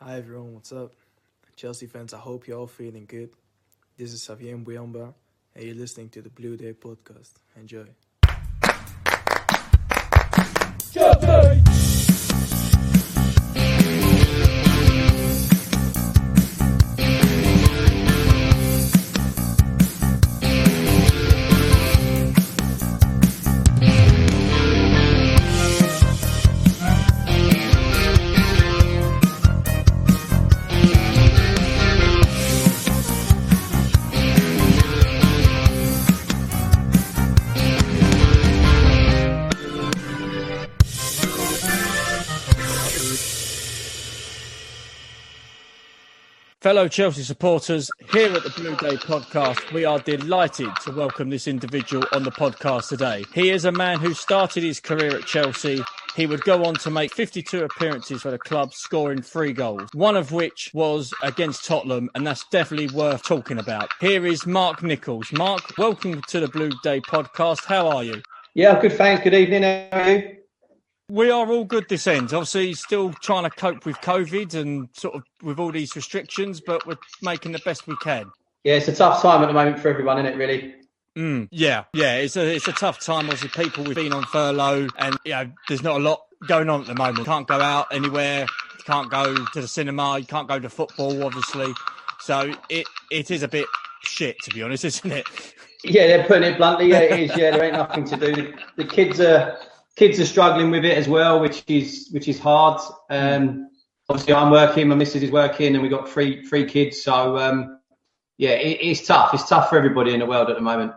Hi everyone, what's up? Chelsea fans, I hope you're all feeling good. This is Xavier Mbuyamba, and you're listening to the Blue Day podcast. Enjoy. Chelsea! Fellow Chelsea supporters, here at the Blue Day podcast, we are delighted to welcome this individual on the podcast today. He is a man who started his career at Chelsea. He would go on to make 52 appearances for the club, scoring 3 goals, one of which was against Tottenham, and that's definitely worth talking about. Here is Mark Nicholls. Mark, welcome to the Blue Day podcast. How are you? Yeah, good, thanks. Good evening. How are you? We are all good this end. Obviously, still trying to cope with COVID and sort of with all these restrictions, but we're making the best we can. Yeah, it's a tough time at the moment for everyone, isn't it, really? Yeah, it's a tough time. Obviously, people have been on furlough and there's not a lot going on at the moment. You can't go out anywhere. You can't go to the cinema. You can't go to football, obviously. So it is a bit shit, to be honest, isn't it? Yeah, they're putting it bluntly. Yeah, it is. Yeah, there ain't nothing to do. The kids are struggling with it as well, which is hard. Obviously, I'm working, my missus is working, and we've got three kids. So, it's tough. It's tough for everybody in the world at the moment.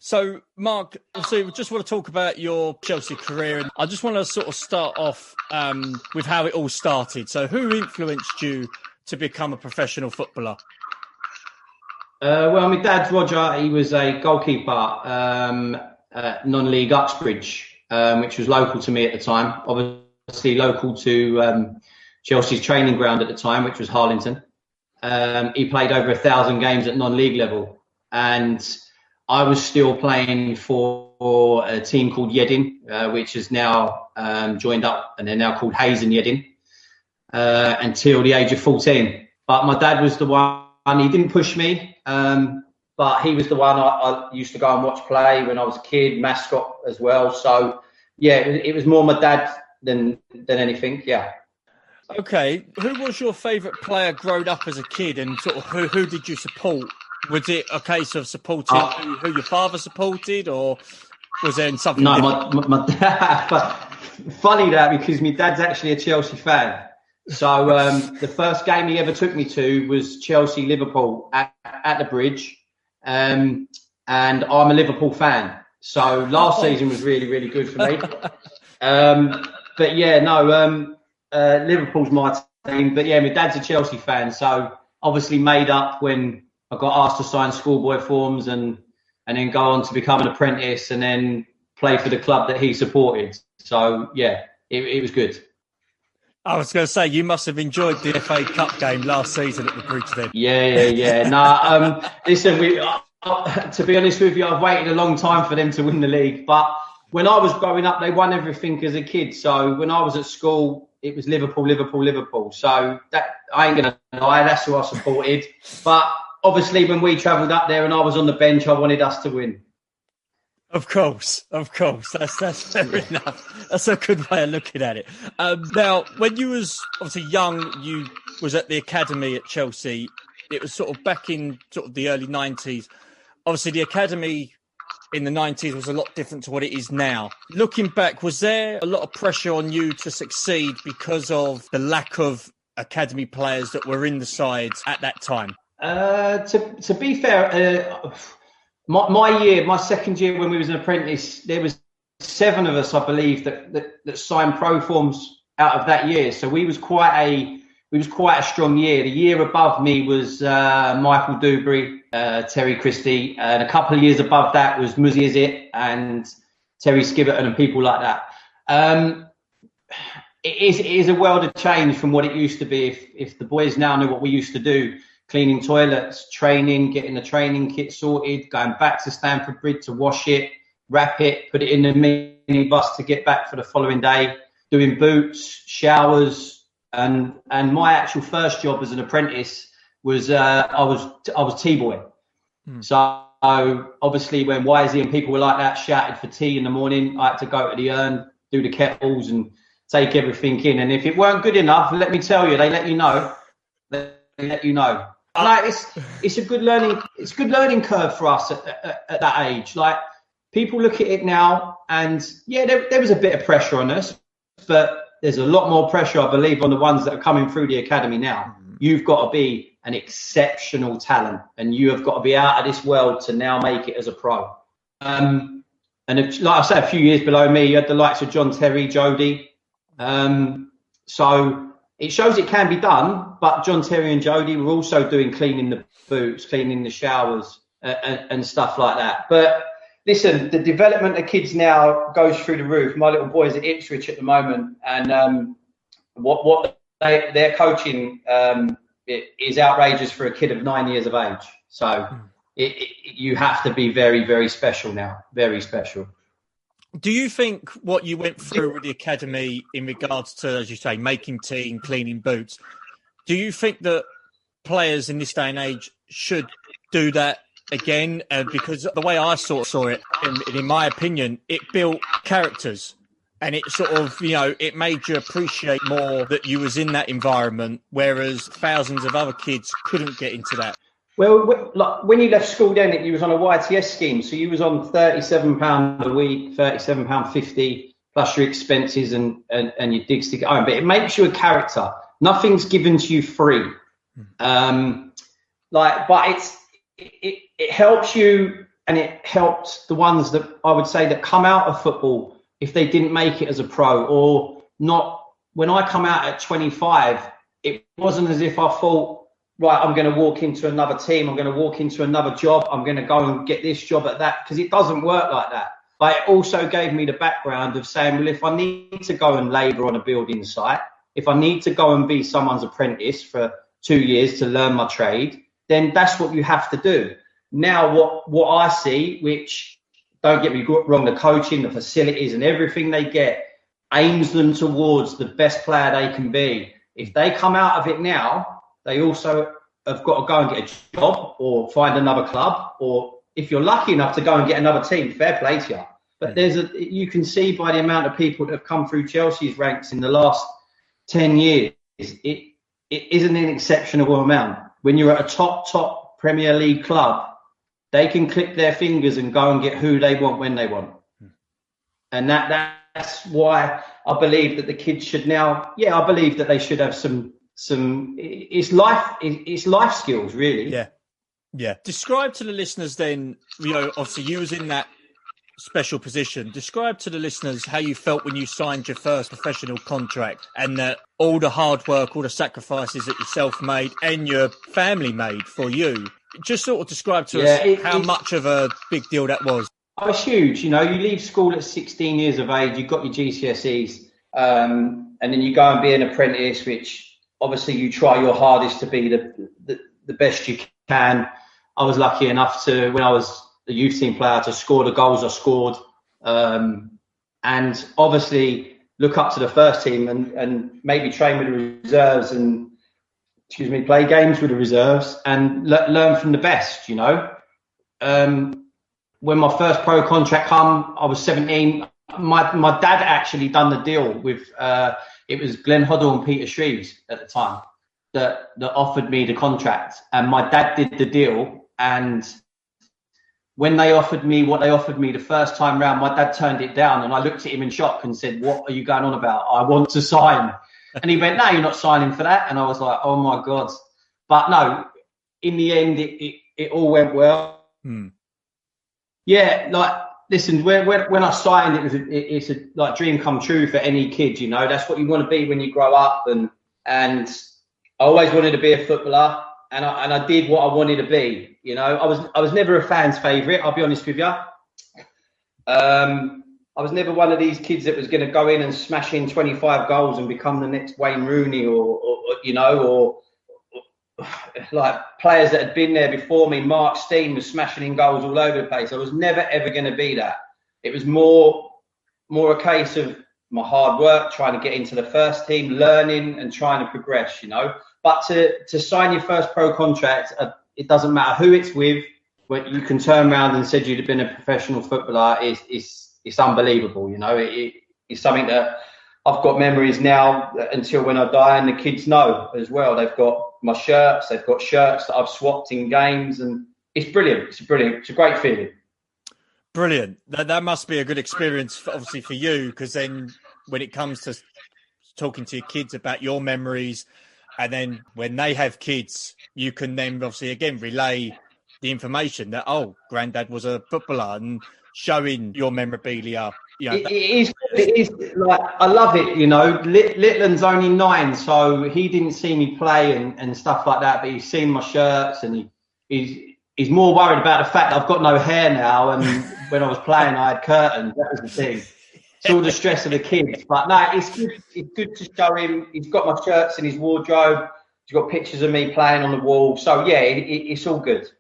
So, Mark, obviously, we just want to talk about your Chelsea career. And I just want to sort of start off with how it all started. So, who influenced you to become a professional footballer? Well, my dad's Roger. He was a goalkeeper at non-league Uxbridge. Which was local to me at the time, obviously local to Chelsea's training ground at the time, which was Harlington. He played over 1,000 games at non-league level, and I was still playing for a team called Yedding, which is now joined up, and they're now called Hayes and Yedding, until the age of 14. But my dad was the one, he didn't push me, but he was the one I used to go and watch play when I was a kid, mascot as well. So, yeah, it was more my dad than anything, yeah. Okay, who was your favourite player growing up as a kid, and sort of who did you support? Was it a case of supporting who your father supported, or was there something different? No, my dad, funny that, because my dad's actually a Chelsea fan. So the first game he ever took me to was Chelsea-Liverpool at the Bridge. And I'm a Liverpool fan, so last season was really, really good for me. But yeah, no, Liverpool's my team. But yeah, my dad's a Chelsea fan, so obviously made up when I got asked to sign schoolboy forms and then go on to become an apprentice and then play for the club that he supported. So yeah, it was good. I was going to say, you must have enjoyed the FA Cup game last season at the Bridge then. Yeah. Listen, to be honest with you, I've waited a long time for them to win the league. But when I was growing up, they won everything as a kid. So when I was at school, it was Liverpool. So that, I ain't going to lie, that's who I supported. But obviously, when we travelled up there and I was on the bench, I wanted us to win. Of course. That's fair enough. That's a good way of looking at it. Now, when you was obviously young, you was at the academy at Chelsea. It was sort of back in sort of the early 90s. Obviously, the academy in the 90s was a lot different to what it is now. Looking back, was there a lot of pressure on you to succeed because of the lack of academy players that were in the sides at that time? To be fair, my second year when we was an apprentice, there was 7 of us, I believe, that signed pro forms out of that year. So we was quite a strong year. The year above me was Michael Dewberry, Terry Christie, and a couple of years above that was Muzzy Izzet and Terry Skibberton and people like that. It is a world of change from what it used to be. If the boys now know what we used to do, cleaning toilets, training, getting the training kit sorted, going back to Stamford Bridge to wash it, wrap it, put it in the minibus to get back for the following day, doing boots, showers, and my actual first job as an apprentice was I was tea boy. So obviously when Wisey and people were like that shouted for tea in the morning, I had to go to the urn, do the kettles, and take everything in. And if it weren't good enough, let me tell you, they let you know. They let you know. Like it's a good learning. It's a good learning curve for us at that age. Like people look at it now, and yeah, there was a bit of pressure on us, but there's a lot more pressure, I believe, on the ones that are coming through the academy now. You've got to be an exceptional talent, and you have got to be out of this world to now make it as a pro. And like I said, a few years below me, you had the likes of John Terry, Jody. So it shows it can be done, but John Terry and Jody were also doing cleaning the boots, cleaning the showers, and stuff like that. But listen, the development of kids now goes through the roof. My little boy's at Ipswich at the moment, and what they're coaching is outrageous for a kid of 9 years of age. So you have to be very, very special now, very special. Do you think what you went through with the academy in regards to, as you say, making tea and cleaning boots, do you think that players in this day and age should do that again? Because the way I sort of saw it, in my opinion, it built characters. And it sort of, it made you appreciate more that you was in that environment, whereas thousands of other kids couldn't get into that. Well, like when you left school then, you was on a YTS scheme. So you was on £37 a week, £37.50, plus your expenses and your digs to get home. But it makes you a character. Nothing's given to you free. But it helps you, and it helped the ones that I would say that come out of football if they didn't make it as a pro or not. When I come out at 25, it wasn't as if I thought, right, I'm going to walk into another team, I'm going to walk into another job, I'm going to go and get this job at that, because it doesn't work like that. But it also gave me the background of saying, well, if I need to go and labour on a building site, if I need to go and be someone's apprentice for 2 years to learn my trade, then that's what you have to do. Now, what I see, which, don't get me wrong, the coaching, the facilities and everything they get aims them towards the best player they can be. If they come out of it now, they also have got to go and get a job or find another club, or if you're lucky enough to go and get another team, fair play to you. But you can see by the amount of people that have come through Chelsea's ranks in the last 10 years, it isn't an exceptional amount. When you're at a top Premier League club, they can click their fingers and go and get who they want when they want. And that's why I believe that the kids should now, I believe that they should have some it's life skills, really. Yeah. Describe to the listeners then, obviously you was in that special position. Describe to the listeners how you felt when you signed your first professional contract, and all the hard work, all the sacrifices that yourself made and your family made for you. Just sort of describe to us how much of a big deal that was. Oh, it's huge. You leave school at 16 years of age, you've got your GCSEs, and then you go and be an apprentice, which obviously you try your hardest to be the best you can. I was lucky enough to, when I was a youth team player, to score the goals I scored, and obviously look up to the first team and maybe train with the reserves and play games with the reserves and learn from the best. When my first pro contract come, I was 17. My dad actually done the deal with it was Glenn Hoddle and Peter Shreves at the time that offered me the contract, and my dad did the deal. And when they offered me what they offered me the first time round, my dad turned it down, and I looked at him in shock and said, "What are you going on about? I want to sign." And he went, "No, you're not signing for that." And I was like, "Oh my God!" But no, in the end, it all went well. Yeah, like, listen, when I signed, it's a dream come true for any kid. That's what you want to be when you grow up, and I always wanted to be a footballer, and I did what I wanted to be. I was never a fan's favourite. I'll be honest with you. I was never one of these kids that was going to go in and smash in 25 goals and become the next Wayne Rooney or like players that had been there before me. Mark Steen was smashing in goals all over the place. I was never, ever going to be that. It was more a case of my hard work, trying to get into the first team, learning and trying to progress, you know. But to sign your first pro contract, it doesn't matter who it's with. When you can turn around and said you'd have been a professional footballer, it's unbelievable, you know. It's something that I've got memories now until when I die, and the kids know as well. They've got my shirts, they've got shirts that I've swapped in games, and it's brilliant. It's a great feeling. Brilliant. That must be a good experience, obviously, for you, because then when it comes to talking to your kids about your memories, and then when they have kids, you can then obviously again relay the information that, oh, Grandad was a footballer, and showing your memorabilia. You know, it is like, I love it, you know. Littland's only 9, so he didn't see me play and stuff like that, but he's seen my shirts, and he's more worried about the fact that I've got no hair now, and when I was playing I had curtains. That was the thing. It's all the stress of the kids. But no, it's good to show him. He's got my shirts in his wardrobe. He's got pictures of me playing on the wall. So yeah, it's all good.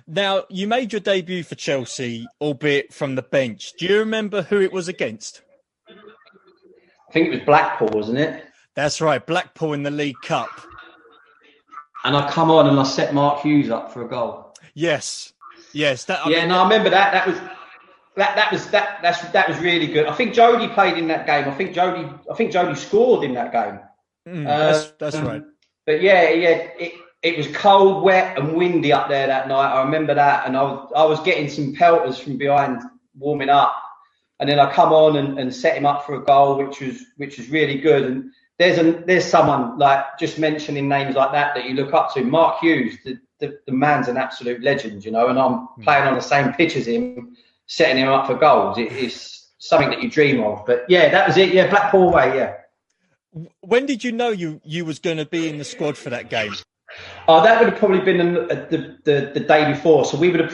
Now, you made your debut for Chelsea, albeit from the bench. Do you remember who it was against? I think it was Blackpool, wasn't it? That's right, Blackpool in the League Cup. And I come on and I set Mark Hughes up for a goal. Yes. I remember that. That was really good. I think Jody played in that game. I think Jody scored in that game. That's right. But yeah, it was cold, wet, and windy up there that night. I remember that, and I was getting some pelters from behind warming up, and then I come on and set him up for a goal, which was really good. And there's someone, like, just mentioning names like that you look up to. Mark Hughes, the man's an absolute legend, you know, and I'm playing on the same pitch as him, setting him up for goals. It's something that you dream of. But yeah, that was it. Yeah, Blackpool away. Yeah. When did you know you was going to be in the squad for that game? Oh, that would have probably been the day before. So we wouldn't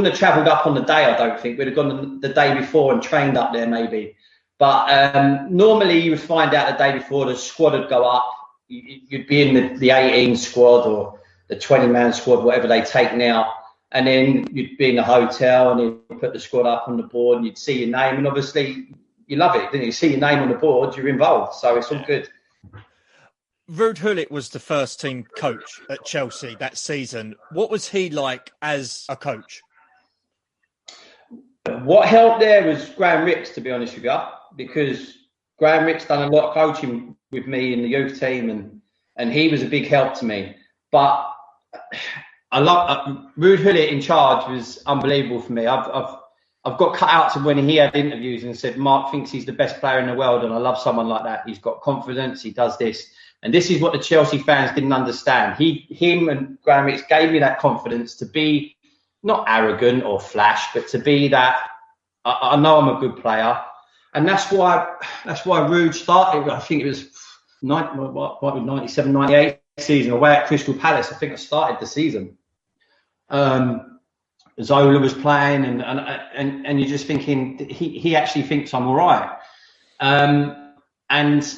have travelled up on the day, I don't think. We'd have gone the day before and trained up there maybe. But normally you would find out the day before, the squad would go up. You'd be in the 18 squad or the 20-man squad, whatever they take now. And then you'd be in the hotel and you'd put the squad up on the board and you'd see your name. And obviously you love it, didn't you? See your name on the board, you're involved. So it's all good. Ruud Gullit was the first team coach at Chelsea that season. What was he like as a coach? What helped there was Graham Ricks, to be honest with you, because Graham Ricks done a lot of coaching with me in the youth team, and he was a big help to me. But I love Ruud Gullit in charge was unbelievable for me. I've got cut out to when he had interviews and said Mark thinks he's the best player in the world, and I love someone like that. He's got confidence. He does this. And this is what the Chelsea fans didn't understand. Him and Graham Ricks gave me that confidence to be not arrogant or flash, but to be that I know I'm a good player. And that's why Ruud started. I think it was 97, 98 season away at Crystal Palace. I think I started the season. Zola was playing, and you're just thinking he actually thinks I'm all right. And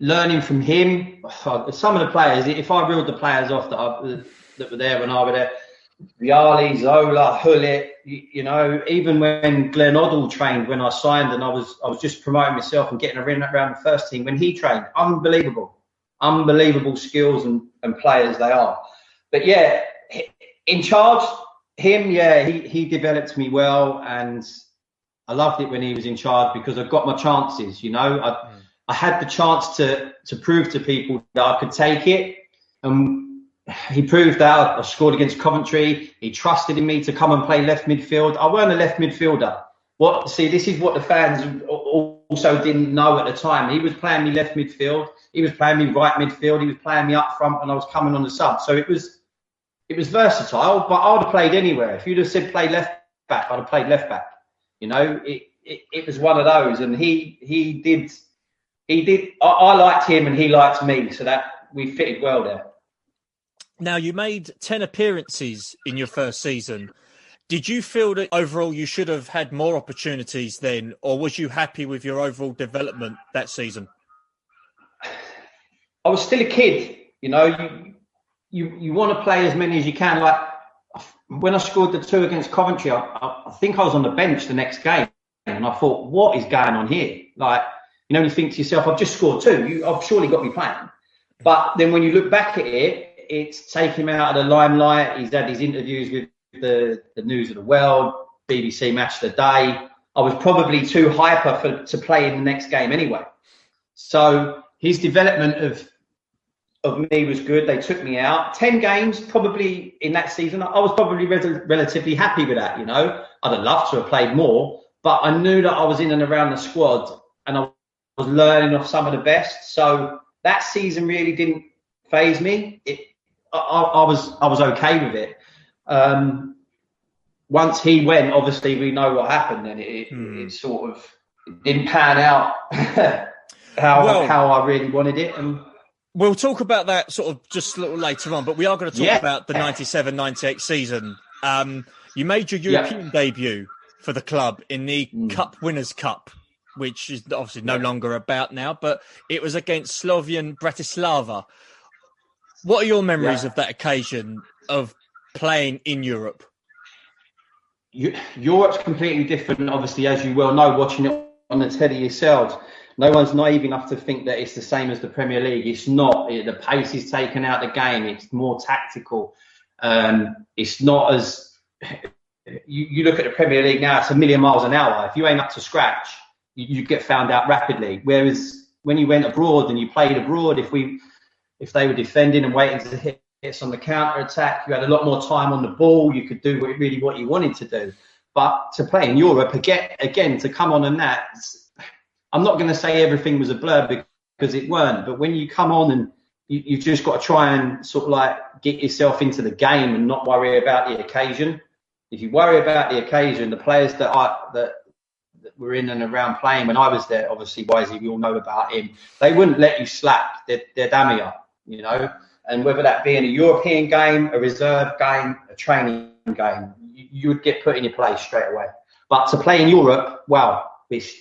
learning from him, some of the players, if I reeled the players off that were there when I was there, Vialli, Zola, Gullit, you know, even when Glenn Oddle trained when I signed, and I was just promoting myself and getting around the first team when he trained, unbelievable skills and players they are. But yeah, in charge, him, yeah, he developed me well, and I loved it when he was in charge because I got my chances, you know. I had the chance to prove to people that I could take it. He proved that. I scored against Coventry. He trusted in me to come and play left midfield. I weren't a left midfielder. This is what the fans also didn't know at the time. He was playing me left midfield. He was playing me right midfield. He was playing me up front, and I was coming on the sub. So it was versatile, but I would have played anywhere. If you'd have said play left back, I'd have played left back. You know, it was one of those, and he did. I liked him and he liked me, so that we fitted well there. Now, you made 10 appearances in your first season. Did you feel that overall you should have had more opportunities then, or was you happy with your overall development that season? I was still a kid, you know. You want to play as many as you can. Like when I scored the 2 against Coventry, I think I was on the bench the next game. And I thought, what is going on here? Like, you think to yourself, I've just scored 2. I've surely got to be playing. But then when you look back at it, it's taken him out of the limelight. He's had his interviews with the News of the World, BBC Match of the Day. I was probably too hyper to play in the next game anyway. So his development of me was good. They took me out. 10 games probably in that season. I was probably relatively happy with that, I'd have loved to have played more, but I knew that I was in and around the squad and I was learning off some of the best. So that season really didn't faze me. I was okay with it. Once he went, obviously we know what happened, and it sort of didn't pan out how I really wanted it. And we'll talk about that sort of just a little later on, but we are going to talk about the 97-98 season. You made your European debut for the club in the Cup Winners' Cup, which is obviously no longer about now, but it was against Slovian Bratislava. What are your memories of that occasion of playing in Europe? Europe's completely different, obviously, as you well know, watching it on the telly yourselves. No one's naive enough to think that it's the same as the Premier League. It's not. The pace is taken out of the game. It's more tactical. It's not as... You look at the Premier League now, it's a million miles an hour. If you ain't up to scratch, you get found out rapidly. Whereas when you went abroad and you played abroad, if they were defending and waiting to hit us on the counter-attack, you had a lot more time on the ball. You could do really what you wanted to do. But to play in Europe, again, to come on and that... I'm not going to say everything was a blur because it weren't, but when you come on and you've just got to try and sort of like get yourself into the game and not worry about the occasion. If you worry about the occasion, the players that were in and around playing when I was there, obviously Wisey, we all know about him, they wouldn't let you slack their dummy up, and whether that be in a European game, a reserve game, a training game, you would get put in your place straight away. But to play in Europe, wow, it's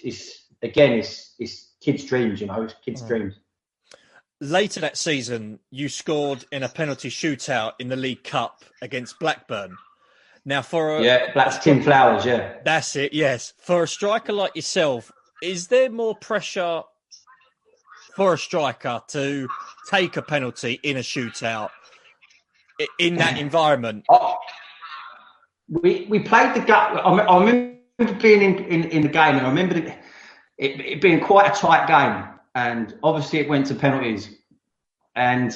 kids' dreams, it's kids' dreams. Later that season, you scored in a penalty shootout in the League Cup against Blackburn. Now, Black's Tim Flowers, that's it. Yes, for a striker like yourself, is there more pressure for a striker to take a penalty in a shootout in that environment? We played the game. I remember being in the game, and I remember it being quite a tight game, and obviously it went to penalties. And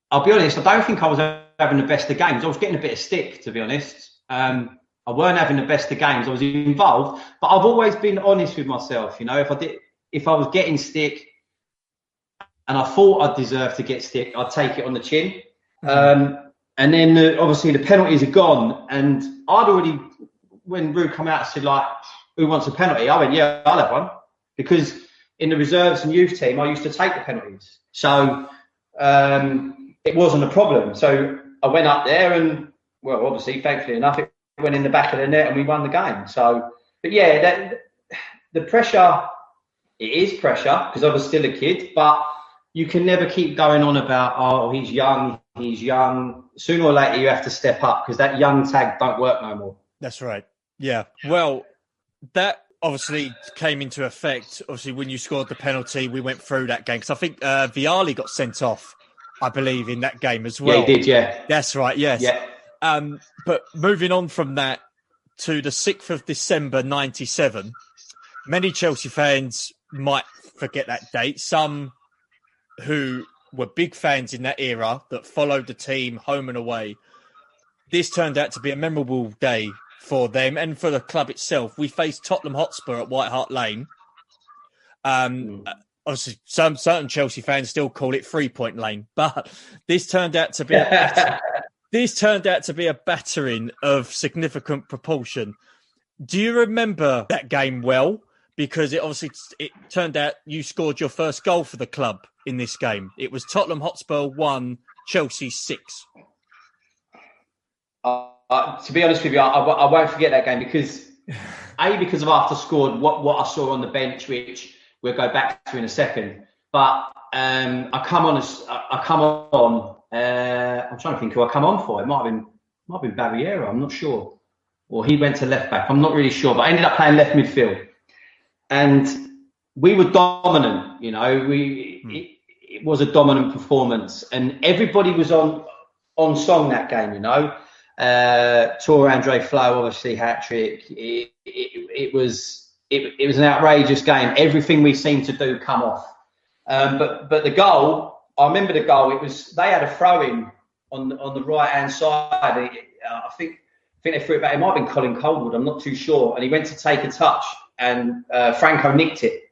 I'll be honest, I don't think I was having the best of games. I was getting a bit of stick, to be honest. I weren't having the best of games. I was involved, but I've always been honest with myself. If I was getting stick, and I thought I deserved to get stick, I'd take it on the chin. And then obviously the penalties are gone, and I'd already, when Rue come out and said like, who wants a penalty? I went, yeah, I'll have one. Because in the reserves and youth team, I used to take the penalties. So it wasn't a problem. So I went up there and, well, obviously, thankfully enough, it went in the back of the net and we won the game. So, but yeah, the pressure, it is pressure because I was still a kid, but you can never keep going on about, oh, he's young. Sooner or later, you have to step up because that young tag don't work no more. That's right. Yeah. Well, that obviously came into effect. Obviously, when you scored the penalty, we went through that game because I think Vialli got sent off, I believe, in that game as well. Yeah, he did, yeah. That's right, yes. Yeah. But moving on from that to the 6th of December, 97, many Chelsea fans might forget that date. Some who were big fans in that era that followed the team home and away. This turned out to be a memorable day for them and for the club itself. We faced Tottenham Hotspur at White Hart Lane. Obviously, certain Chelsea fans still call it 3-point lane, but this turned out to be a battering of significant proportion. Do you remember that game well? Because it turned out you scored your first goal for the club in this game. It was Tottenham Hotspur 1, Chelsea 6. To be honest with you, I won't forget that game because I've after scored what I saw on the bench, which we'll go back to in a second. But I come on. I'm trying to think who I come on for. It might have been Barriera. I'm not sure. or he went to left back. I'm not really sure, but I ended up playing left midfield. And we were dominant, you know. It was a dominant performance, and everybody was on song that game, you know. Tor Andre Flo, obviously hat-trick. It was an outrageous game. Everything we seemed to do come off. But the goal, I remember the goal. They had a throw-in on the right-hand side. I think they threw it back. It might have been Colin Coldwood. I'm not too sure. And he went to take a touch, and Franco nicked it.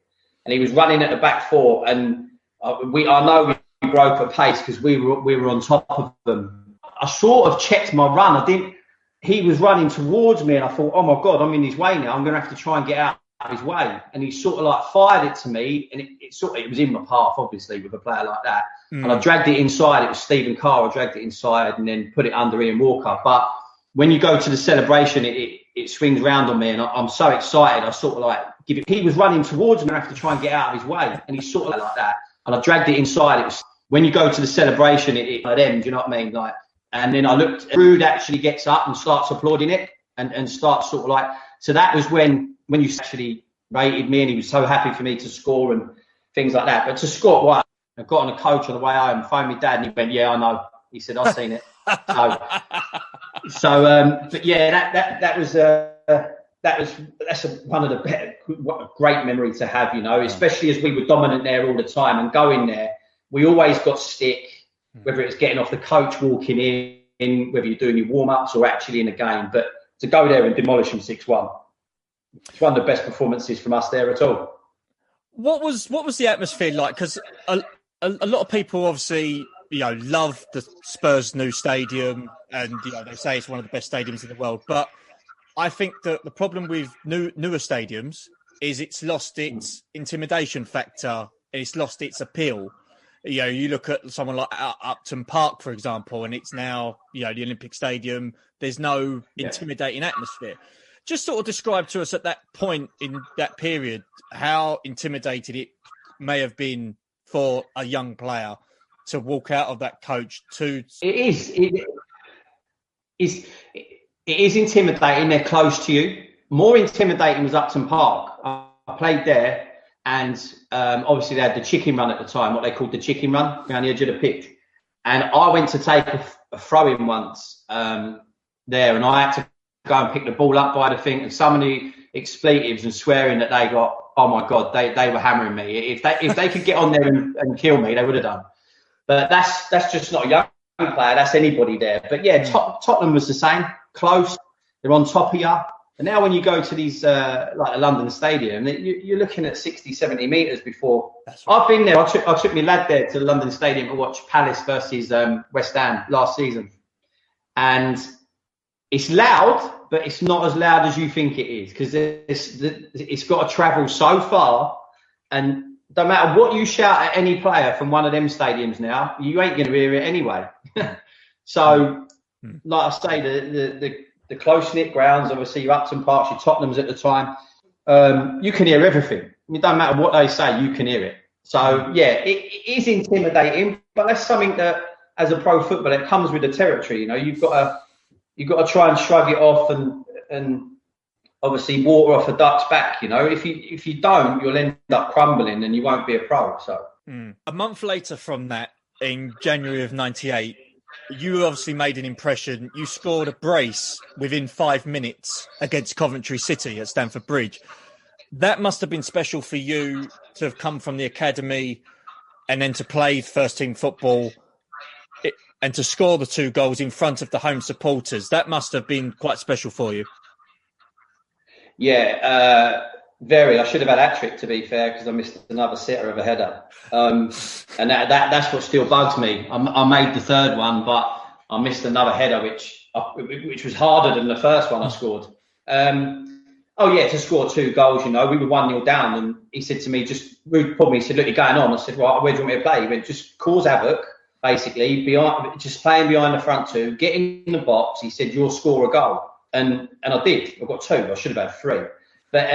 And he was running at the back four, and I know we broke at pace because we were on top of them. I sort of checked my run. He was running towards me, and I thought, oh my God, I'm in his way now. I'm going to have to try and get out of his way. And he sort of like fired it to me, and it was in my path, obviously, with a player like that. And I dragged it inside. It was Stephen Carr. I dragged it inside and then put it under Ian Walker. But when you go to the celebration, it swings round on me, and I'm so excited. I sort of like he was running towards me, and I have to try and get out of his way. And he's sort of like that. And I dragged it inside. When you go to the celebration, it ends, you know what I mean? Like, and then I looked, Rude actually gets up and starts applauding it and starts sort of like, so that was when you actually rated me, and he was so happy for me to score and things like that. But to score, well, I got on a coach on the way home, phoned my dad, and he went, yeah, I know. He said, I've seen it. But yeah, that's one of the what a great memory to have, you know, especially as we were dominant there all the time, and going there, we always got stick, whether it's getting off the coach, walking in, whether you're doing your warm-ups or actually in a game. But to go there and demolish them 6-1, it's one of the best performances from us there at all. What was the atmosphere like? Because a lot of people obviously, you know, love the Spurs' new stadium, and you know they say it's one of the best stadiums in the world. But I think that the problem with newer stadiums is it's lost its intimidation factor, and it's lost its appeal. You know, you look at someone like Upton Park, for example, and it's now, you know, the Olympic Stadium. There's no intimidating atmosphere. Just sort of describe to us at that point in that period how intimidated it may have been for a young player to walk out of that coach to... It is intimidating. They're close to you. More intimidating was Upton Park. I played there, and obviously they had the chicken run at the time, what they called the chicken run, around the edge of the pitch. And I went to take a throw-in once there, and I had to go and pick the ball up by the thing, and some of the expletives and swearing that they got, oh my God, they were hammering me. If they could get on there and kill me, they would have done. But that's just not a young player, that's anybody there. But yeah, Tottenham was the same, close, they're on top of you. And now when you go to these, like the London Stadium, you're looking at 60, 70 metres before. Right. I've been there, I took my lad there to the London Stadium to watch Palace versus West Ham last season. And it's loud, but it's not as loud as you think it is, because it's got to travel so far, and no matter what you shout at any player from one of them stadiums now, you ain't going to hear it anyway. So, like I say, the close-knit grounds, obviously your Upton Parks, your Tottenhams at the time, you can hear everything. It doesn't matter what they say, you can hear it. So, yeah, it is intimidating, but that's something that, as a pro footballer, it comes with the territory. You know, you've got to try and shrug it off and obviously water off a duck's back. You know, if you don't, you'll end up crumbling and you won't be a pro. So a month later from that, in January of '98, you obviously made an impression. You scored a brace within 5 minutes against Coventry City at Stamford Bridge. That must have been special for you to have come from the academy and then to play first team football and to score the 2 goals in front of the home supporters. That must have been quite special for you. Yeah, very. I should have had hat-trick, to be fair, because I missed another sitter of a header. And that's what still bugs me. I made the third one, but I missed another header, which was harder than the first one I scored. To score 2 goals, you know, we were 1-0 down, and he said to me, Rude pulled me, he said, look, you're going on. I said, right, where do you want me to play? He went, just cause havoc, basically, just playing behind the front 2, get in the box. He said, you'll score a goal. And I did. I got 2. I should have had 3. But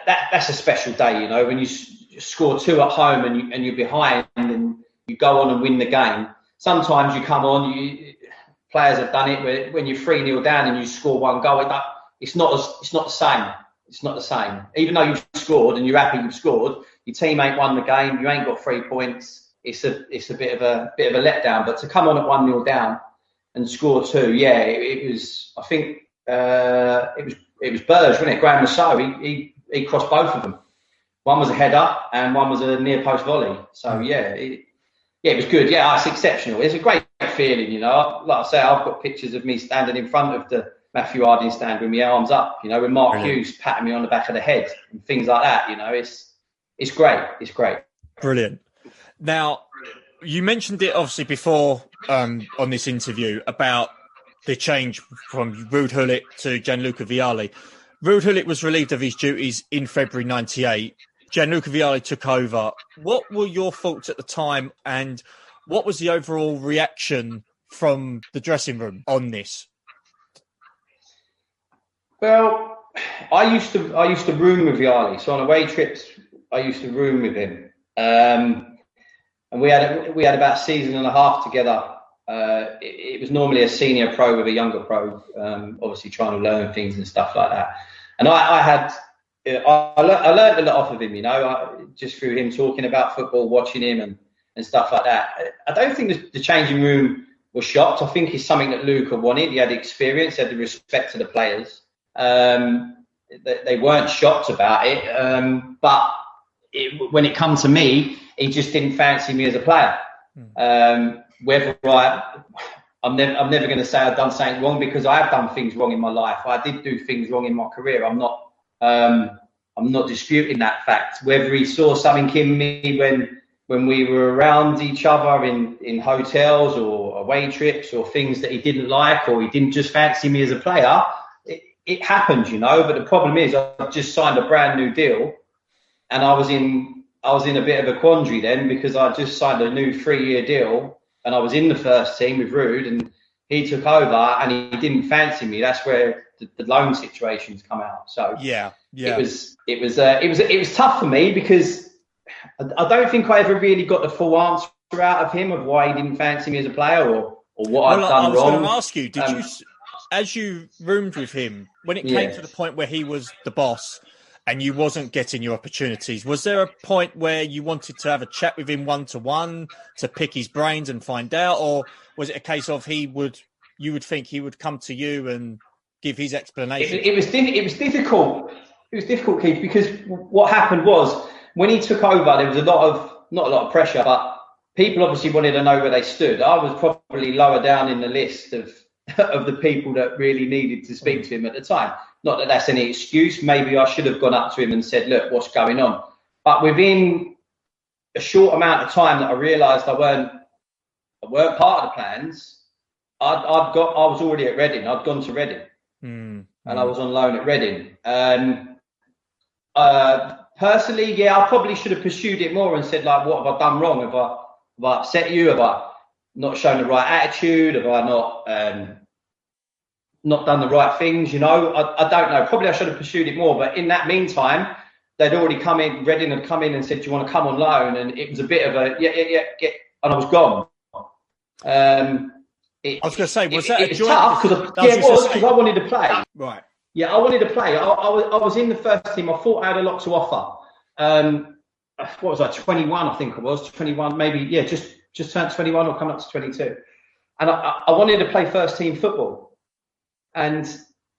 that's a special day, you know, when you score 2 at home and you're behind and you go on and win the game. Sometimes you come on, players have done it. When you're 3-0 down and you score one goal, it's not the same. It's not the same. Even though you've scored and you're happy you've scored, your team ain't won the game. You ain't got 3 points. It's a bit of a letdown. But to come on at 1-0 down and score 2, yeah, it was. I think it was Burge, wasn't it? Graham Rousseau. He crossed both of them. One was a header and one was a near post volley. So yeah, it was good. Yeah, it's exceptional. It's a great feeling, you know. Like I say, I've got pictures of me standing in front of the Matthew Harding stand with my arms up, you know, with Mark Hughes patting me on the back of the head and things like that. You know, it's great. It's great. Brilliant. Now, you mentioned it obviously before on this interview about the change from Ruud Gullit to Gianluca Vialli. Ruud Gullit was relieved of his duties in February '98. Gianluca Vialli took over. What were your thoughts at the time, and what was the overall reaction from the dressing room on this? Well, I used to room with Vialli. So on away trips, I used to room with him, and we had about a season and a half together. It was normally a senior pro with a younger pro, obviously trying to learn things and stuff like that. And I learned a lot off of him, you know, just through him talking about football, watching him and stuff like that. I don't think the changing room was shocked. I think it's something that Luca wanted. He had the experience, he had the respect to the players. They weren't shocked about it, but when it comes to me, he just didn't fancy me as a player. Whether I'm never going to say I've done something wrong, because I have done things wrong in my life. I did do things wrong in my career. I'm not disputing that fact. Whether he saw something in me when we were around each other in hotels or away trips or things that he didn't like, or he didn't just fancy me as a player, it happens, you know. But the problem is, I've just signed a brand new deal, and I was in a bit of a quandary then, because I just signed a new 3-year deal, and I was in the first team with Ruud, and he took over and he didn't fancy me. That's where the loan situations come out. So yeah. It was tough for me, because I don't think I ever really got the full answer out of him of why he didn't fancy me as a player or what I've done wrong. I was going to ask you, did you, as you roomed with him, when it came to the point where he was the boss and you wasn't getting your opportunities, was there a point where you wanted to have a chat with him one-to-one to pick his brains and find out, or was it a case of you would think he would come to you and give his explanation? It was difficult. It was difficult, Keith, because what happened was, when he took over, there was not a lot of pressure, but people obviously wanted to know where they stood. I was probably lower down in the list of the people that really needed to speak to him at the time. Not that that's any excuse. Maybe I should have gone up to him and said, look, what's going on? But within a short amount of time that I realised I weren't part of the plans, I was already at Reading. I'd gone to Reading. And I was on loan at Reading. Personally, yeah, I probably should have pursued it more and said, like, what have I done wrong? Have I upset you? Have I not shown the right attitude? Have I not done the right things? You know, I don't know. Probably I should have pursued it more. But in that meantime, they'd already come in. Reading had come in and said, do you want to come on loan? And it was a bit of a, and I was gone. I was going to say, was that it was tough? It was, because I wanted to play. Right. Yeah, I wanted to play. I was in the first team. I thought I had a lot to offer. What was I, 21, I think I was. 21, maybe, yeah, just turned 21 or coming up to 22. And I wanted to play first team football. And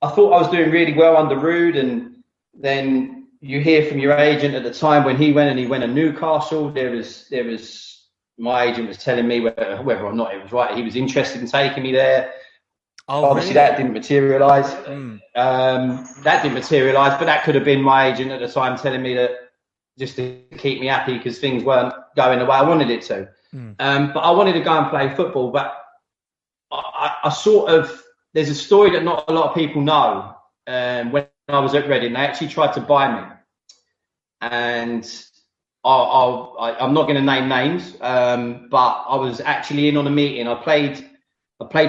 I thought I was doing really well under Ruud. And then you hear from your agent at the time when he went to Newcastle, there was my agent was telling me whether or not it was right. He was interested in taking me there. Oh, obviously, really? that didn't materialise. That didn't materialise, but that could have been my agent at the time telling me that just to keep me happy because things weren't going the way I wanted it to. But I wanted to go and play football. But I sort of, there's a story that not a lot of people know. When I was at Reading, they actually tried to buy me. And I'm not going to name names, but I was actually in on a meeting. I played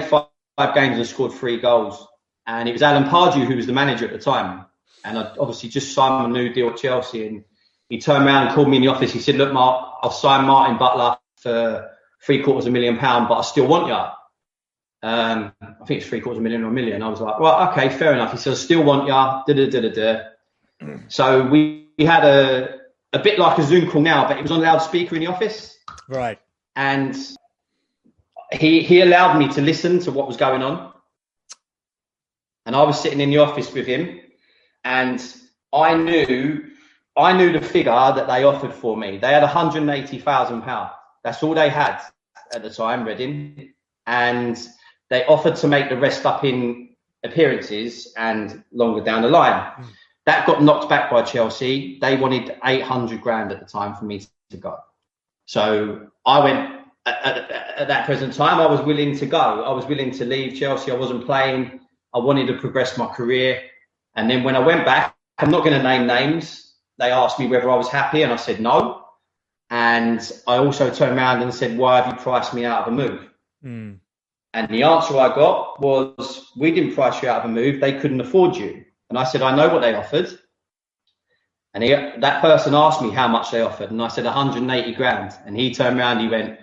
5 games and scored 3 goals. And it was Alan Pardew who was the manager at the time. And I'd obviously just signed a new deal at Chelsea. And he turned around and called me in the office. He said, look, Mark, I've signed Martin Butler for £750,000, but I still want you. I think it's 750,000 or 1 million. I was like, well, okay, fair enough. He said, I still want ya. So we had a bit like a Zoom call now, but it was on loudspeaker in the office. Right. And he allowed me to listen to what was going on. And I was sitting in the office with him, and I knew the figure that they offered for me. They had £180,000. That's all they had at the time, Reading. And they offered to make the rest up in appearances and longer down the line. That got knocked back by Chelsea. They wanted 800 grand at the time for me to go. So I went, at that present time, I was willing to go. I was willing to leave Chelsea. I wasn't playing. I wanted to progress my career. And then when I went back, I'm not going to name names. They asked me whether I was happy, and I said no. And I also turned around and said, why have you priced me out of a move? And the answer I got was, we didn't price you out of a move. They couldn't afford you. And I said, I know what they offered. And that person asked me how much they offered. And I said, 180 grand. And he turned around, he went,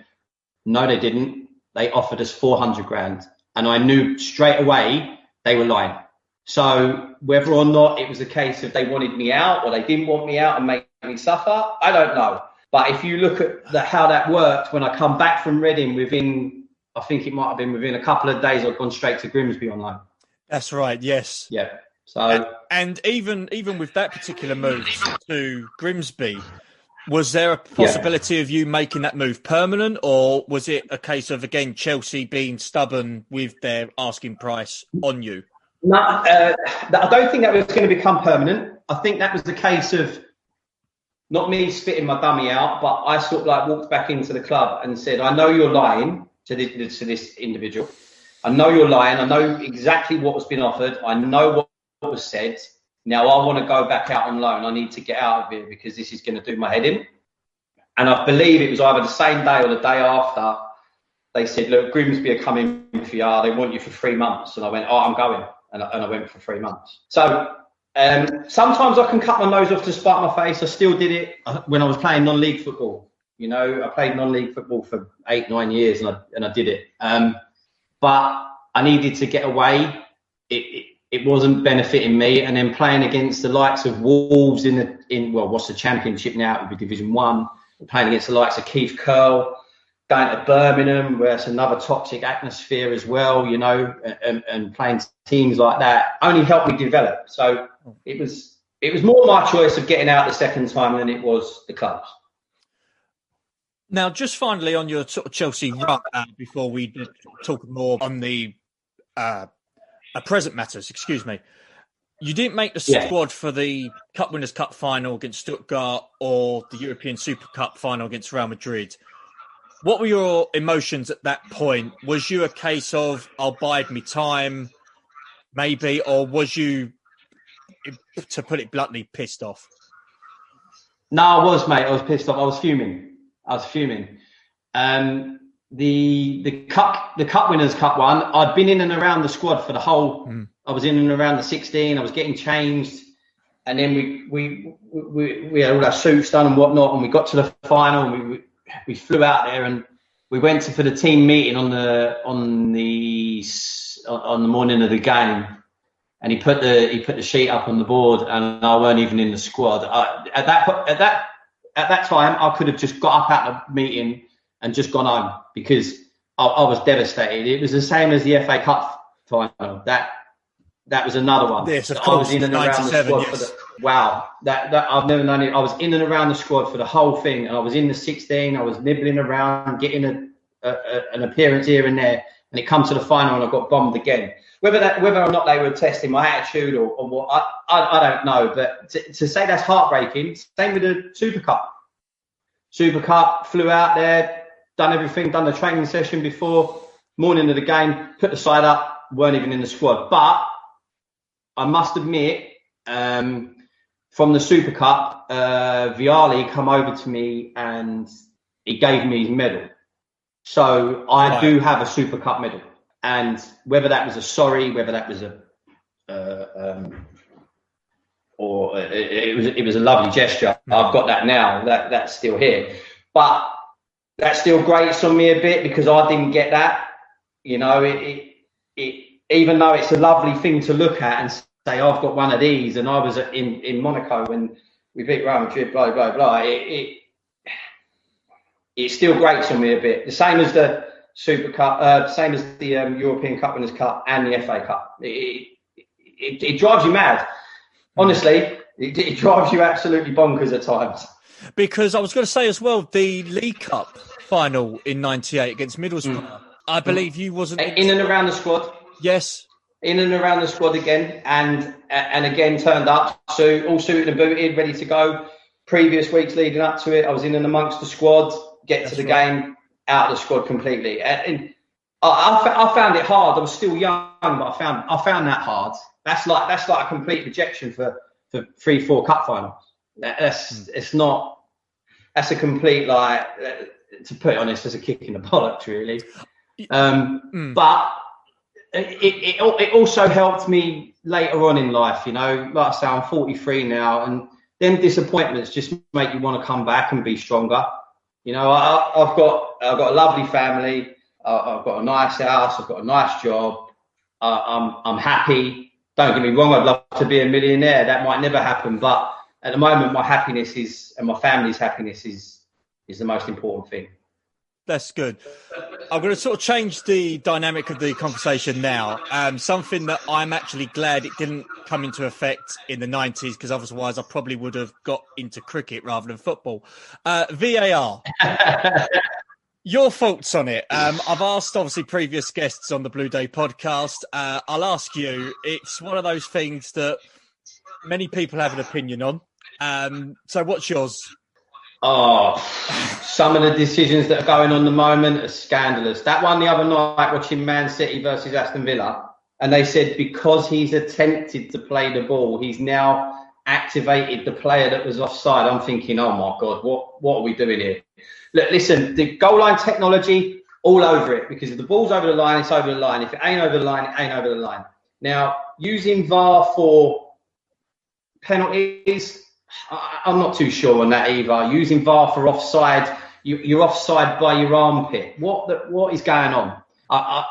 no, they didn't. They offered us 400 grand. And I knew straight away they were lying. So whether or not it was a case of they wanted me out or they didn't want me out and make me suffer, I don't know. But if you look at how that worked, when I come back from Reading I think it might have been within a couple of days, I'd gone straight to Grimsby on loan. That's right, yes. Yeah. So and even with that particular move to Grimsby, was there a possibility of you making that move permanent, or was it a case of, again, Chelsea being stubborn with their asking price on you? No, I don't think that was going to become permanent. I think that was the case of not me spitting my dummy out, but I sort of like walked back into the club and said, I know you're lying to this individual. I know you're lying. I know exactly what has been offered. I know what was said. Now I want to go back out on loan. I need to get out of here because this is going to do my head in. And I believe it was either the same day or the day after. They said, look, Grimsby are coming for you. They want you for 3 months. And I went, oh, I'm going. And I went for 3 months. So sometimes I can cut my nose off to spite my face. I still did it when I was playing non-league football. You know, I played non-league football for 8-9 years and I did it. But I needed to get away. It wasn't benefiting me. And then playing against the likes of Wolves what's the Championship now? It would be Division 1. Playing against the likes of Keith Curle, going to Birmingham, where it's another toxic atmosphere as well, you know, and playing teams like that only helped me develop. So it was more my choice of getting out the second time than it was the club's. Now, just finally on your sort of Chelsea run, before we talk more on the present matters, excuse me. You didn't make the squad for the Cup Winners' Cup final against Stuttgart or the European Super Cup final against Real Madrid. What were your emotions at that point? Was you a case of, I'll bide me time, maybe, or was you, to put it bluntly, pissed off? No, I was, mate. I was pissed off. I was fuming. The Cup Winners' Cup one, I'd been in and around the squad for the whole. I was in and around the 16. I was getting changed, and then we had all our suits done and whatnot, and we got to the final. And we flew out there, and we went for the team meeting on the morning of the game. And he put the sheet up on the board, and I weren't even in the squad. At that time, I could have just got up out the meeting and just gone home because I was devastated. It was the same as the FA Cup final. That was another one. Yes, of I course. was in and around the squad for that I've never known it. I was in and around the squad for the whole thing, and I was in the 16. I was nibbling around, getting an appearance here and there, and it comes to the final, and I got bombed again. Whether or not they were testing my attitude or what, I don't know. But to say that's heartbreaking. Same with the Super Cup. Super Cup, flew out there, done everything, done the training session before, morning of the game, put the side up, weren't even in the squad. But I must admit, from the Super Cup, Vialli come over to me and he gave me his medal. So I do have a Super Cup medal. And whether that was a sorry, whether that was it was a lovely gesture. I've got that now. That's still here, but that still grates on me a bit because I didn't get that. You know, it even though it's a lovely thing to look at and say, I've got one of these, and I was in Monaco when we beat Real Madrid, blah, blah, blah, it still grates on me a bit. The same as the Super Cup, same as the European Cup Winners' Cup and the FA Cup. It drives you mad. Honestly, it drives you absolutely bonkers at times. Because I was going to say as well, the League Cup final in '98 against Middlesbrough, I believe you wasn't... In and around the squad. Yes. In and around the squad again, and again turned up, so all suited and booted, ready to go. Previous weeks leading up to it, I was in and amongst the squad, to the game, out of the squad completely. And I found it hard. I was still young, but I found that hard. That's like a complete rejection for 3-4 cup finals. It's not. That's a complete, like, to put it honest, it's a kick in the bollocks, really. But it also helped me later on in life. You know, like I say, I'm 43 now, and them disappointments just make you want to come back and be stronger. You know, I've got a lovely family. I've got a nice house. I've got a nice job. I'm happy. Don't get me wrong. I'd love to be a millionaire. That might never happen. But at the moment, my happiness and my family's happiness is the most important thing. That's good. I'm going to sort of change the dynamic of the conversation now. Something that I'm actually glad it didn't come into effect in the 90s, because otherwise I probably would have got into cricket rather than football. VAR. Your thoughts on it? I've asked, obviously, previous guests on the Blue Day podcast. I'll ask you. It's one of those things that many people have an opinion on. So what's yours? Oh, some of the decisions that are going on at the moment are scandalous. That one the other night, watching Man City versus Aston Villa, and they said because he's attempted to play the ball, he's now activated the player that was offside. I'm thinking, oh my God, what are we doing here? Look, listen, the goal line technology, all over it, because if the ball's over the line, it's over the line. If it ain't over the line, it ain't over the line. Now, using VAR for penalties, I'm not too sure on that either. Using VAR for offside, you're offside by your armpit. What is going on? I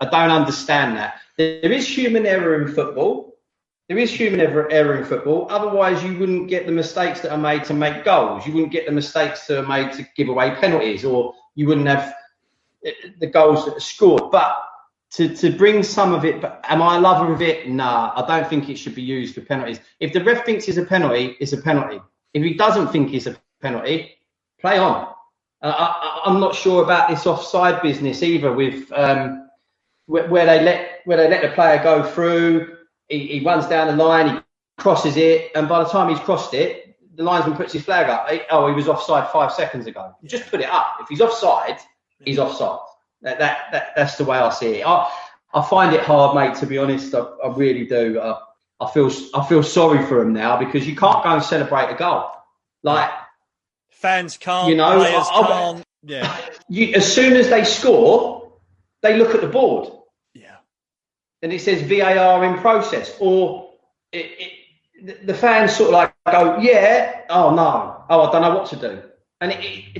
don't understand that. There is human error in football. Otherwise, you wouldn't get the mistakes that are made to make goals. You wouldn't get the mistakes that are made to give away penalties, or you wouldn't have the goals that are scored. But to bring some of it, but am I a lover of it? Nah, I don't think it should be used for penalties. If the ref thinks it's a penalty, it's a penalty. If he doesn't think it's a penalty, play on. I'm not sure about this offside business either, with where they let the player go through. He runs down the line, he crosses it, and by the time he's crossed it, the linesman puts his flag up. He was offside 5 seconds ago. Just put it up. If he's offside, he's offside. That's the way I see it. I find it hard, mate, to be honest. I really do. I feel sorry for him now, because you can't go and celebrate a goal. Like, fans can't, you know, players can't. Yeah. As soon as they score, they look at the board. Yeah. And it says VAR in process, or the fans sort of like go, yeah, oh no, I don't know what to do. And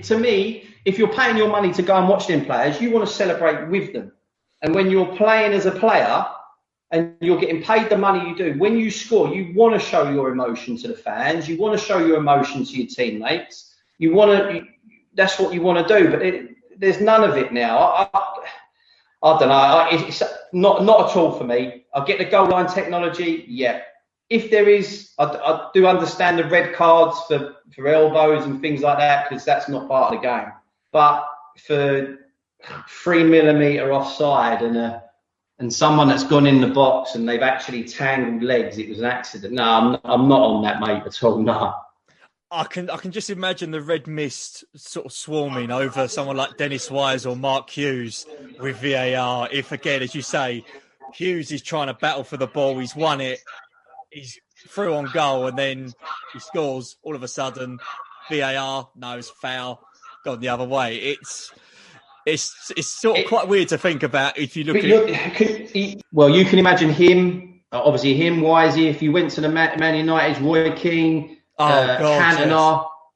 to me, if you're paying your money to go and watch them players, you want to celebrate with them. And when you're playing as a player and you're getting paid the money you do, when you score, you want to show your emotion to the fans. You want to show your emotion to your teammates. That's what you want to do. But there's none of it now. I don't know. It's not at all for me. I get the goal line technology. Yeah. If there is, I do understand the red cards for elbows and things like that, because that's not part of the game. But for 3 millimetre offside and someone that's gone in the box and they've actually tangled legs, it was an accident. No, I'm not on that, mate, at all. No. I can just imagine the red mist sort of swarming over someone like Dennis Wise or Mark Hughes with VAR. If, again, as you say, Hughes is trying to battle for the ball, he's won it, he's through on goal, and then he scores. All of a sudden, VAR, no, it's foul, gone the other way. It's sort of quite weird to think about if you look at it. Well, you can imagine him, obviously him, Wisey, if you went to the Man United, Roy Keane, Cantona, yes.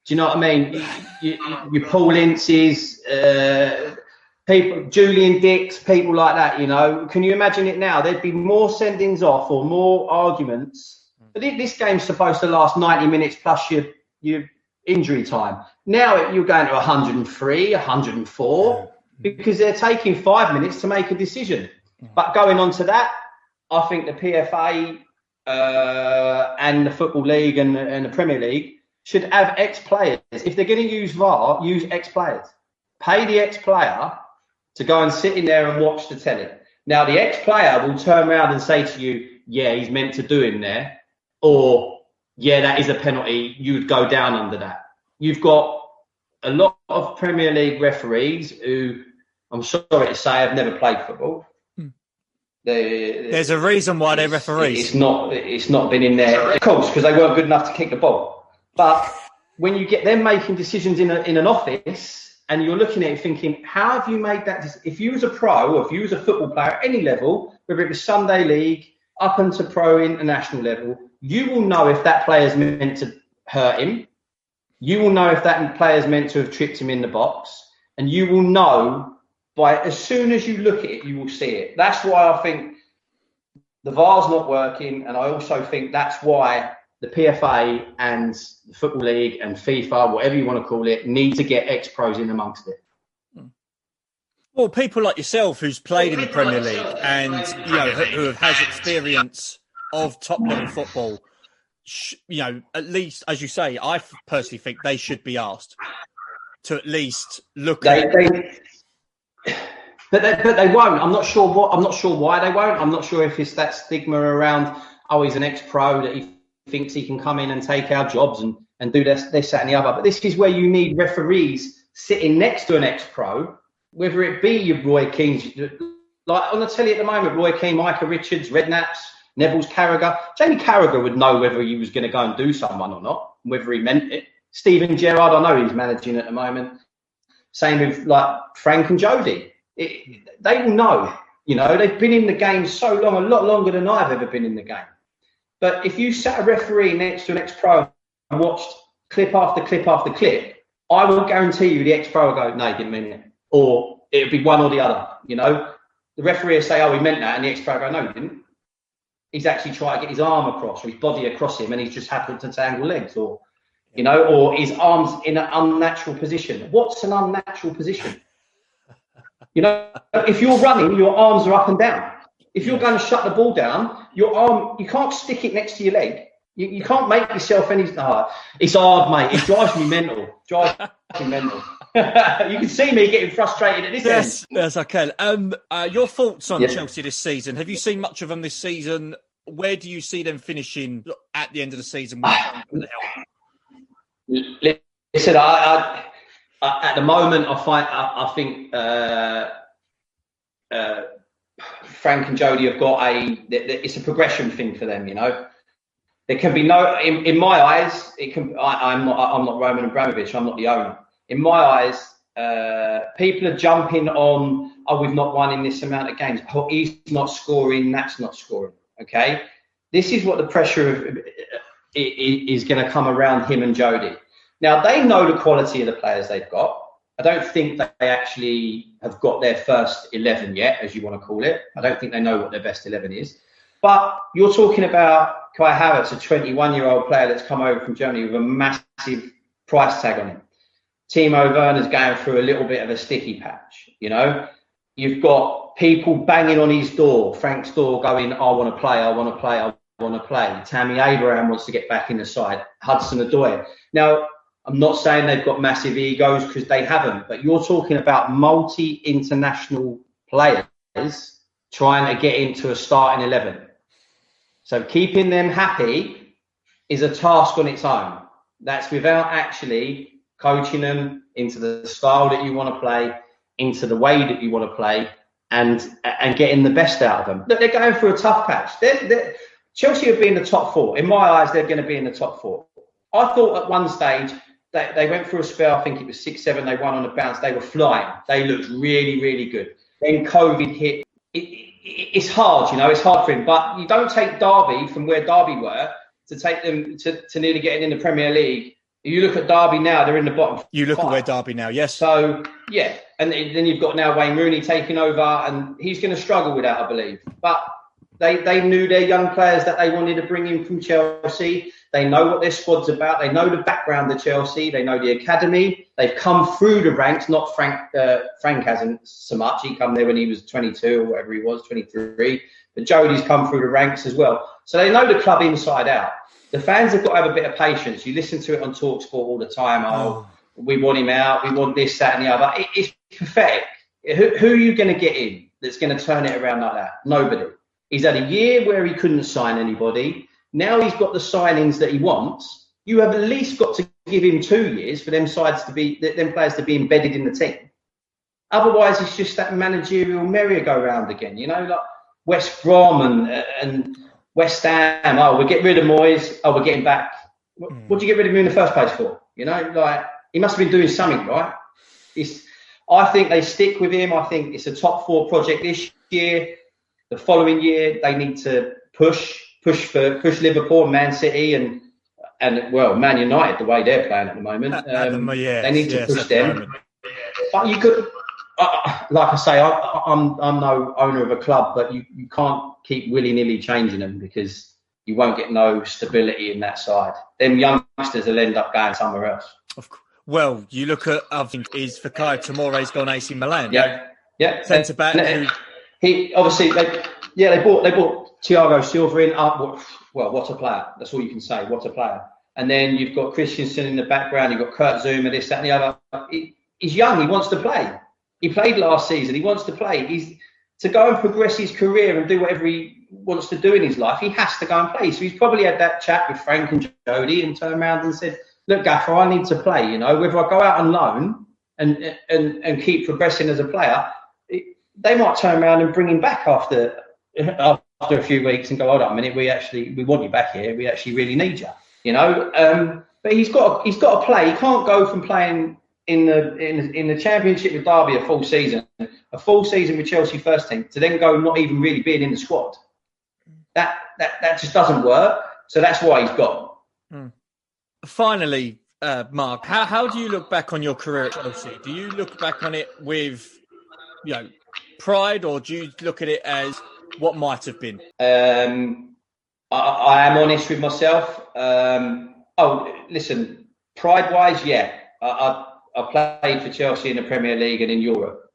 Do you know what I mean? Your Paul Ince's, people, Julian Dix, people like that, you know. Can you imagine it now? There'd be more sendings off or more arguments. But this game's supposed to last 90 minutes plus your injury time. Now you're going to 103, 104, because they're taking 5 minutes to make a decision. But going on to that, I think the PFA and the Football League and the Premier League should have ex-players. If they're going to use VAR, use ex-players. Pay the ex-player to go and sit in there and watch the telly. Now, the ex-player will turn around and say to you, yeah, he's meant to do him there. Or, yeah, that is a penalty. You would go down under that. You've got a lot of Premier League referees who, I'm sorry to say, have never played football. There's a reason why they're referees. It's not been in there, of course, because they weren't good enough to kick the ball. But when you get them making decisions in an office, and you're looking at it thinking, how have you made that? If you was a pro, or if you was a football player at any level, whether it was Sunday League up into pro international level, you will know if that player's meant to hurt him. You will know if that player's meant to have tripped him in the box, and you will know. As soon as you look at it, you will see it. That's why I think the VAR's not working, and I also think that's why the PFA and the Football League and FIFA, whatever you want to call it, need to get ex-pros in amongst it. Well, people like yourself who's played in the Premier League and who have had experience of top-level football, at least, as you say, I personally think they should be asked to at least look at. But they won't. I'm not sure why they won't. I'm not sure if it's that stigma around, oh, he's an ex-pro, that he thinks he can come in and take our jobs and do this, that, and the other. But this is where you need referees sitting next to an ex-pro, whether it be your Roy Keane's, like on the telly at the moment, Roy Keane, Micah Richards, Redknapp's, Neville's Carragher. Jamie Carragher would know whether he was going to go and do someone or not, whether he meant it. Steven Gerrard, I know he's managing at the moment. Same with like Frank and Jody. They will know, they've been in the game so long, a lot longer than I've ever been in the game. But if you sat a referee next to an ex-pro and watched clip after clip after clip, I will guarantee you the ex-pro will go, no, he didn't mean it. Or it would be one or the other, The referee will say, oh, he meant that. And the ex-pro will go, no, he didn't. He's actually trying to get his arm across or his body across him and he's just happened to tangle legs or his arms in an unnatural position. What's an unnatural position? If you're running, your arms are up and down. If you're going to shut the ball down, your arm, you can't stick it next to your leg. You can't make yourself any... it's hard, mate. It drives me mental. You can see me getting frustrated at this end. Yes, I can. Your thoughts on Chelsea this season? Have you seen much of them this season? Where do you see them finishing at the end of the season? Listen, I at the moment, I think Frank and Jody have got it's a progression thing for them, There can be no, in my eyes, I'm not Roman Abramovich, I'm not the owner. In my eyes, people are jumping on, oh, we've not won in this amount of games. Oh, he's not scoring, that's not scoring, okay? This is what the pressure is going to come around him and Jody. Now, they know the quality of the players they've got. I don't think they actually have got their first 11 yet, as you want to call it. I don't think they know what their best 11 is. But you're talking about Kai Havertz, a 21-year-old player that's come over from Germany with a massive price tag on him. Timo Werner's going through a little bit of a sticky patch, You've got people banging on his door, Frank's door, going, I want to play, I want to play, I want to play. Tammy Abraham wants to get back in the side. Hudson-Odoi. Now, I'm not saying they've got massive egos because they haven't, but you're talking about multi-international players trying to get into a starting 11. So keeping them happy is a task on its own. That's without actually coaching them into the style that you want to play, into the way that you want to play, and getting the best out of them. Look, they're going through a tough patch. Chelsea will be in the top four. In my eyes, they're going to be in the top four. I thought at one stage that they went through a spell, I think it was 6-7, they won on a bounce. They were flying. They looked really, really good. Then COVID hit. It's hard, it's hard for him. But you don't take Derby from where Derby were to take them to nearly getting in the Premier League You look at Derby now; they're in the bottom. You look 5. at where Derby now, yes. So yeah, and then you've got now Wayne Rooney taking over, and he's going to struggle with that, I believe. But they knew their young players that they wanted to bring in from Chelsea. They know what their squad's about. They know the background of Chelsea. They know the academy. They've come through the ranks. Not Frank. Frank hasn't so much. He come there when he was 22 or whatever he was, 23. But Jodie's come through the ranks as well. So they know the club inside out. The fans have got to have a bit of patience. You listen to it on TalkSport all the time. Oh, we want him out. We want this, that, and the other. It's pathetic. Who are you going to get in that's going to turn it around like that? Nobody. He's had a year where he couldn't sign anybody. Now he's got the signings that he wants. You have at least got to give him 2 years for them players to be embedded in the team. Otherwise, it's just that managerial merry-go-round again. You know, like West Brom and West Ham. Oh, we'll get rid of Moyes. Oh, we're getting back. What did you get rid of him in the first place for? You know, like he must have been doing something right. I think they stick with him. I think it's a top 4 project this year. The following year, they need to push Liverpool and Man City and well, Man United, the way they're playing at the moment. They need to push them. But you could, like I say, I'm no owner of a club, but you can't keep willy-nilly changing them because you won't get no stability in that side. Them youngsters will end up going somewhere else. Well, you look at, I think, is Fikayo Tomore's gone AC Milan. Yeah. Centre back. He obviously they bought Thiago Silva in. Well, what a player! That's all you can say. What a player! And then you've got Christensen in the background. You've got Kurt Zouma, this, that, and the other. He's young. He wants to play. He played last season. He wants to play. He's to go and progress his career and do whatever he wants to do in his life. He has to go and play. So he's probably had that chat with Frank and Jodie and turned around and said, "Look, Gaffer, I need to play. You know, whether I go out on loan and keep progressing as a player." They might turn around and bring him back after a few weeks and go, hold on a minute, we want you back here. We actually really need you, you know. But he's got to play. He can't go from playing in the Championship with Derby a full season with Chelsea first team to then go not even really being in the squad. That just doesn't work. So that's why he's gone. Finally, Mark, how do you look back on your career at Chelsea? Do you look back on it with, you know, pride, or do you look at it as what might have been? I am honest with myself. Listen, pride-wise, yeah. I played for Chelsea in the Premier League and in Europe.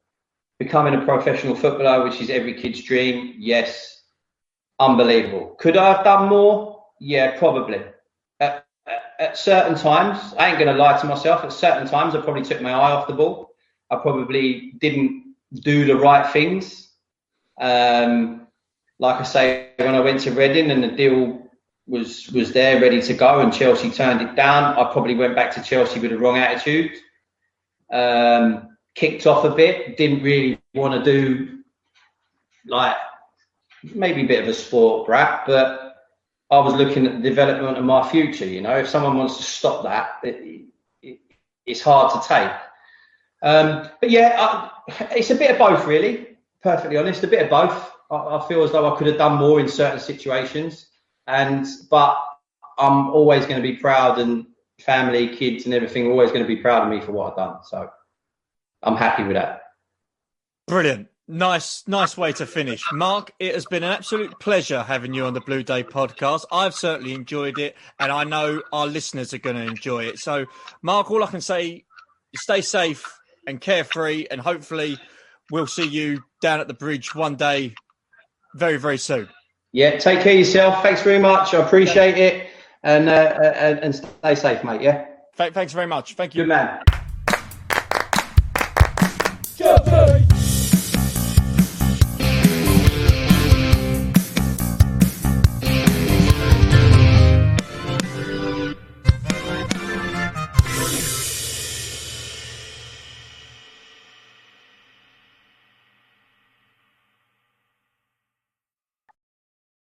Becoming a professional footballer, which is every kid's dream, yes. Unbelievable. Could I have done more? Yeah, probably. At certain times, I ain't going to lie to myself, at certain times I probably took my eye off the ball. I probably didn't do the right things. Like I say, when I went to Reading and the deal was there, ready to go, and Chelsea turned it down, I probably went back to Chelsea with the wrong attitude. Kicked off a bit, didn't really want to do, like, maybe a bit of a sport brat, but I was looking at the development of my future. You know, if someone wants to stop that, it's hard to take. But yeah, it's a bit of both, really. Perfectly honest, a bit of both. I feel as though I could have done more in certain situations, but I'm always going to be proud, and family, kids, and everything are always going to be proud of me for what I've done. So I'm happy with that. Brilliant. Nice way to finish. Mark, it has been an absolute pleasure having you on the Blue Day podcast. I've certainly enjoyed it, and I know our listeners are going to enjoy it. So, Mark, all I can say is stay safe and carefree, and hopefully we'll see you down at the bridge one day very, very soon. Yeah, take care of yourself. Thanks very much. I appreciate it. And stay safe, mate, yeah? Thanks very much. Thank you. Good man.